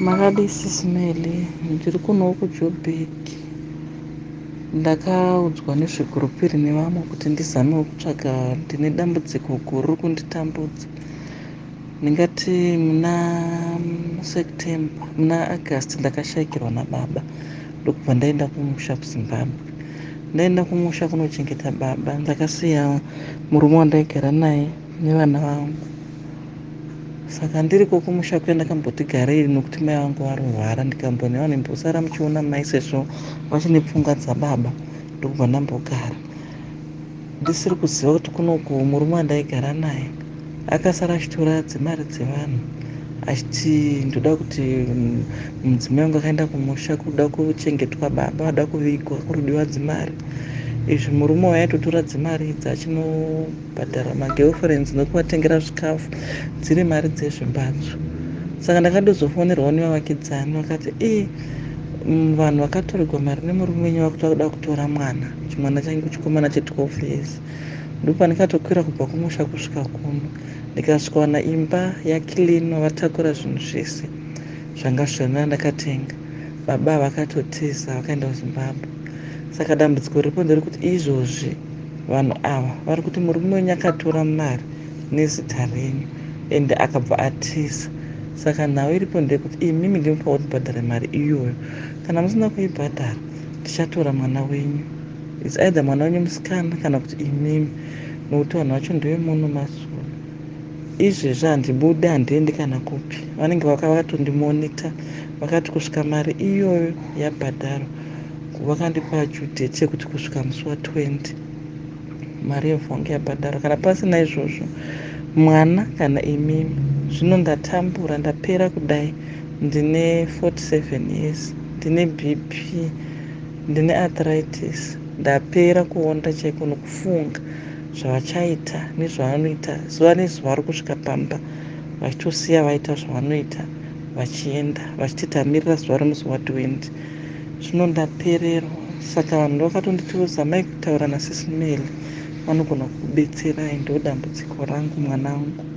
Makadi SIS MELLY, ndiri kuno kuJoburg. Ndakaudzwa nezvegurupiri nevamwe kuti ndizamewo kutsvaga, ndine dambudziko guru riri kunditambudza. Ndingati muna August ndakashayikirwa nababa ndokubva ndaenda kumusha kuZimbabwe. Ndaenda kumusha kunochengeta baba, ndakasiya murume wandaigara naye nevana vangu. Saka ndiriko kumusha kuya ndakamboti garei nokuti mai vangu varwara, ndikambonewa ndimbosara muchiona mai sezvo vachine pfungwa dzababa, ndokubva ndambogara. Ndisiri kuziva kuti kunoku murume wandaigara naye akasara achitora dzimari dzevanhu achiti ndoda kuti mudzimai wangu akaenda kumusha kuda kuchengetwa baba, ada kuvigwa, kurudiwa dzimari. Izvi murume uyu aitotora dzimari idzi achinobhadhara magirlfriends nokuvatengera zvikafu, dziri mari dzezvimbatso. Saka ndakandozofonerwawo nevavakidzani vakati vanhu vakatorerwa mari nemurume wenyu vakuda kutora mwana, chimwana changu chikomana che12 years. Ndopandikatokwira kubva kumusha kusvika kuno, ndikasvikawana imba yakilinwa, vatakura zvinhu zvese zvanga zvichena ndakatenga. Baba vakatotiza vakaenda kuZimbabwe. Saka dambudziko riripo nderekuti izvozvi vanhu ava vari kuti murume wenyu akatora mari nezita renyu ende akabva atiza. Saka nhau iripo ndeyekuti mimi ndinofanira kubhadhara mari iyoyo. Kana musina kuibhadhara tichatora mwana wenyu, its either mwana wenyu musikana kana kuti imimi, nokuti vanhu vacho ndevemuno Masuru. Izvezvi handibudi, handiendi kana kupi. Vanenge vakatondimonita vakati kusvika mari iyoyo yabhadharwa, vakandipa due date yekuti kusvika musi wa20 mari yevhongi yabhadharwa. Kana pasina izvozvo mwana kana imimi, zvino ndatambura, ndapera kudai. Ndine 47 years, ndine BP, ndine arthritis, ndapera kuonda chaiko nokufunga zvavachaita nezvavanoita. Zuva nezuva vari kusvika pamba vachitosiya vaita zvavanoita vachienda vachititamirira zuva remusi wa20. Zvino ndapererwa. Saka vanhu vakatonditiudza mai kutaura naSIS MELLY vanogona kukubetserai, ndo dambudziko rangu mwana wangu.